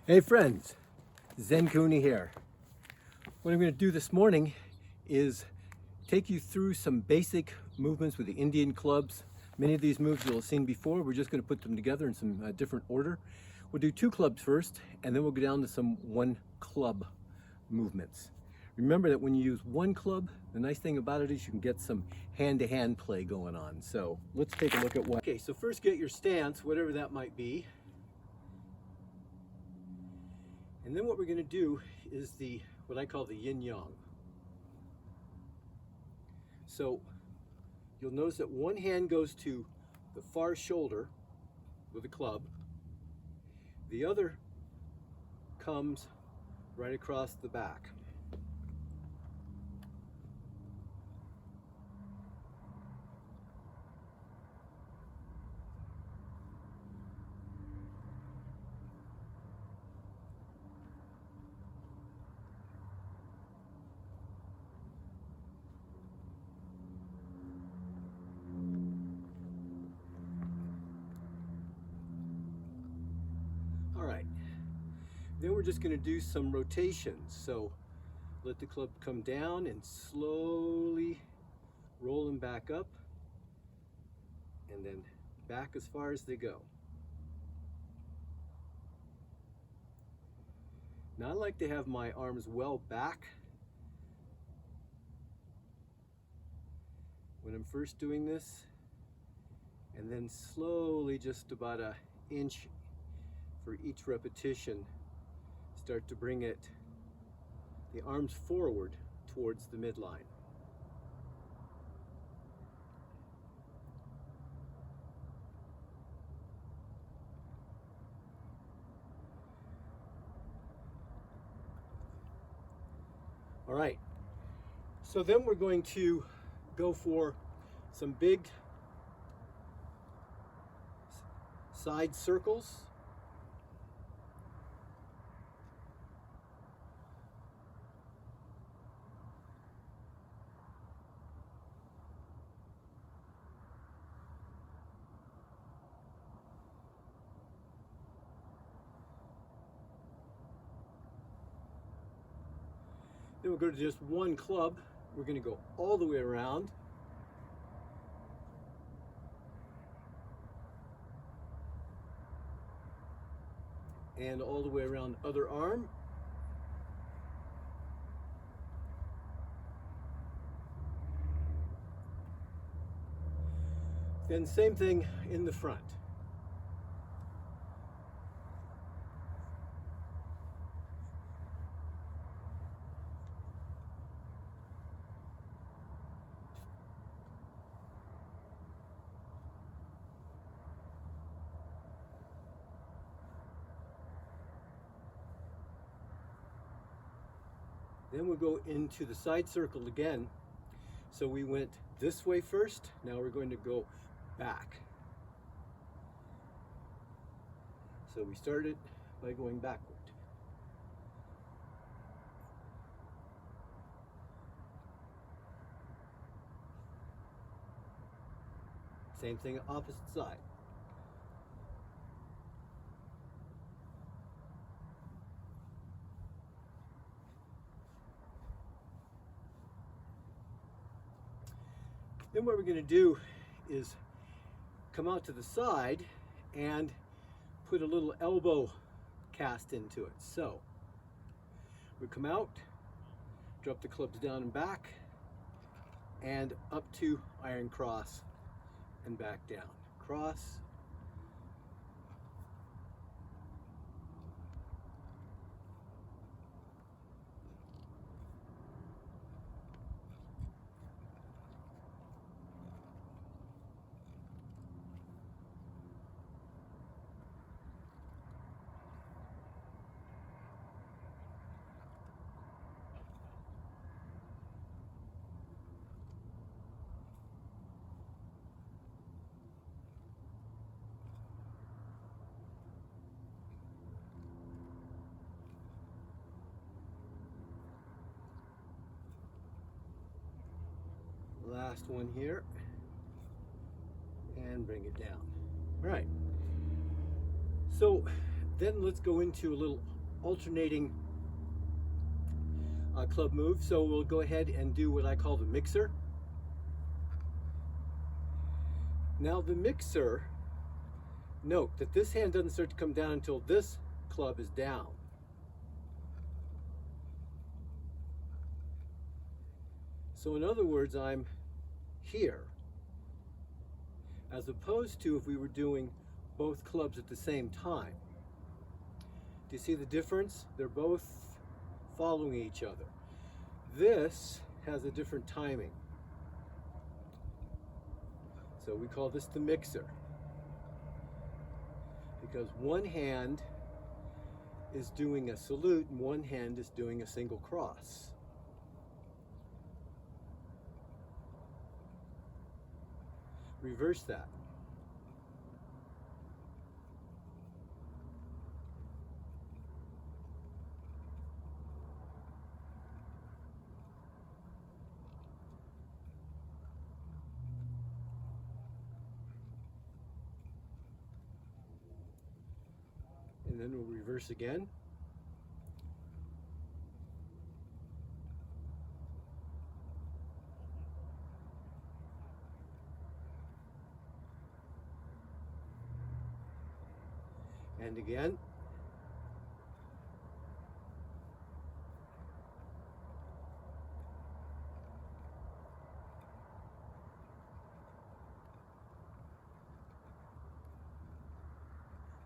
Hey friends, ZenKahuna here. What I'm going to do this morning is take you through some basic movements with the Indian clubs. Many of these moves you'll have seen before. We're just going to put them together in some different order. We'll do 2 clubs first, and then we'll go down to some 1 club movements. Remember that when you use 1 club, the nice thing about it is you can get some hand-to-hand play going on. So let's take a look at what. Okay, so first get your stance, whatever that might be. And then what we're going to do is what I call the Yin Yang. So you'll notice that one hand goes to the far shoulder with a club. The other comes right across the back. Then we're just going to do some rotations. So let the club come down and slowly roll them back up and then back as far as they go. Now I like to have my arms well back when I'm first doing this, and then slowly, just about an inch for each repetition, start to bring the arms forward towards the midline. All right, so then we're going to go for some big side circles. Then we'll go to just 1 club. We're going to go all the way around. And all the way around the other arm. Then same thing in the front. Then we'll go into the side circle again. So we went this way first, now we're going to go back. So we started by going backward. Same thing, opposite side. Then what we're going to do is come out to the side and put a little elbow cast into it. So we come out, drop the clubs down and back, and up to iron cross and back down. Cross, last one here, and bring it down. All right, so then let's go into a little alternating club move. So we'll go ahead and do what I call the mixer. Now the mixer, note that this hand doesn't start to come down until this club is down. So in other words, I'm here, as opposed to if we were doing both clubs at the same time. Do you see the difference? They're both following each other. This has a different timing. So we call this the mixer, because one hand is doing a salute and one hand is doing a single cross. Reverse that. And then we'll reverse again. And again.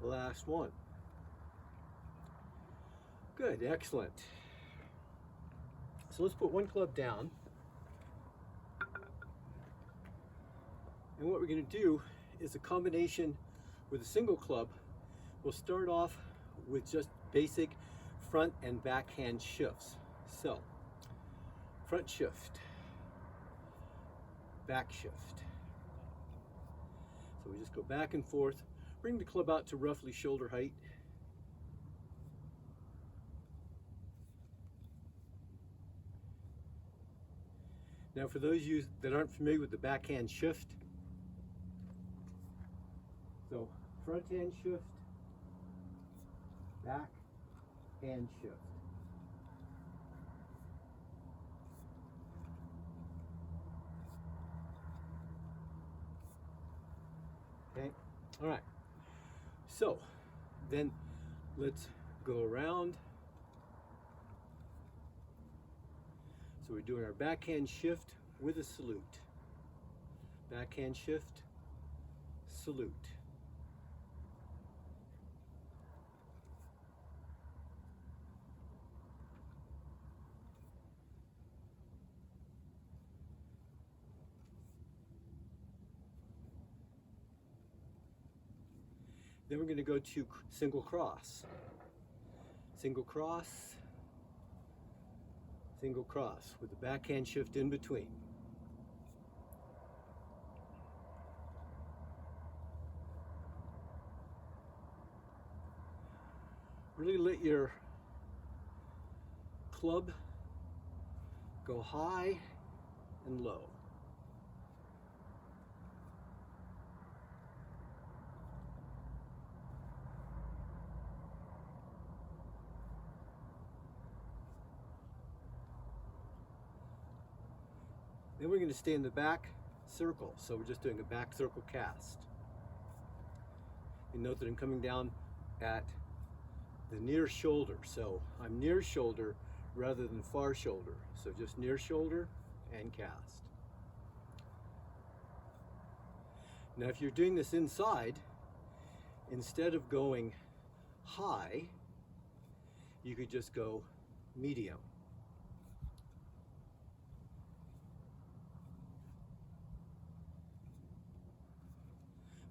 Last one. Good, excellent. So let's put one club down. And what we're going to do is a combination with a single club. We'll start off with just basic front and backhand shifts. So, front shift, back shift. So we just go back and forth, bring the club out to roughly shoulder height. Now for those of you that aren't familiar with the backhand shift, so front hand shift, back hand shift. Okay, all right. So then let's go around. So we're doing our backhand shift with a salute. Backhand shift, salute. Then we're going to go to single cross. Single cross, single cross with the backhand shift in between. Really let your club go high and low. Then we're going to stay in the back circle. So we're just doing a back circle cast. You note that I'm coming down at the near shoulder. So I'm near shoulder rather than far shoulder. So just near shoulder and cast. Now if you're doing this inside, instead of going high, you could just go medium.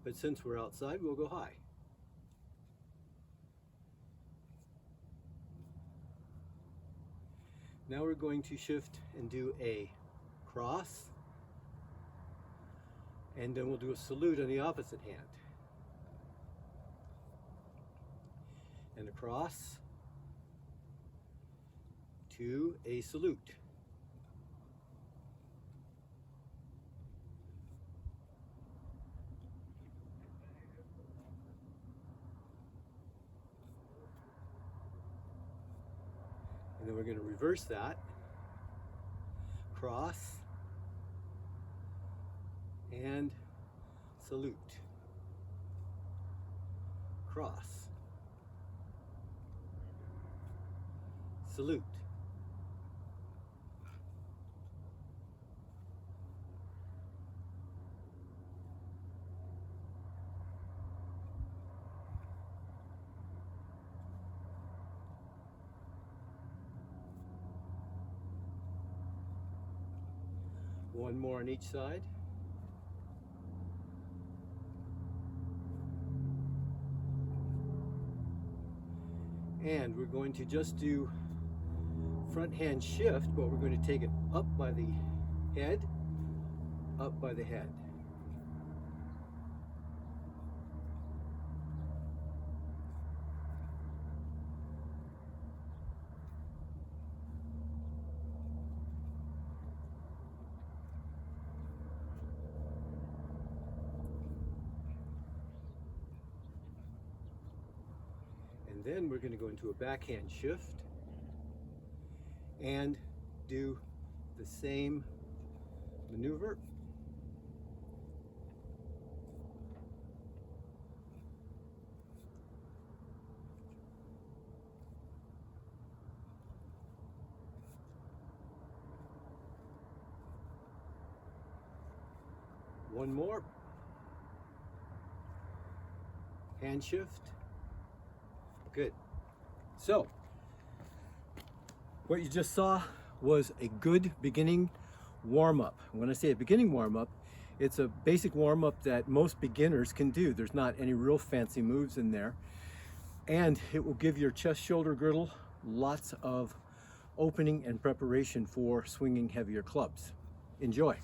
But since we're outside, we'll go high. Now we're going to shift and do a cross, and then we'll do a salute on the opposite hand. And a cross to a salute. And then we're going to reverse that. Cross. And salute. Cross. Salute. One more on each side. And we're going to just do front hand shift, but we're going to take it up by the head, up by the head. And then we're going to go into a backhand shift and do the same maneuver. One more. Hand shift. Good. So, what you just saw was a good beginning warm-up. When I say a beginning warm-up, it's a basic warm-up that most beginners can do. There's not any real fancy moves in there. And it will give your chest shoulder girdle lots of opening and preparation for swinging heavier clubs. Enjoy.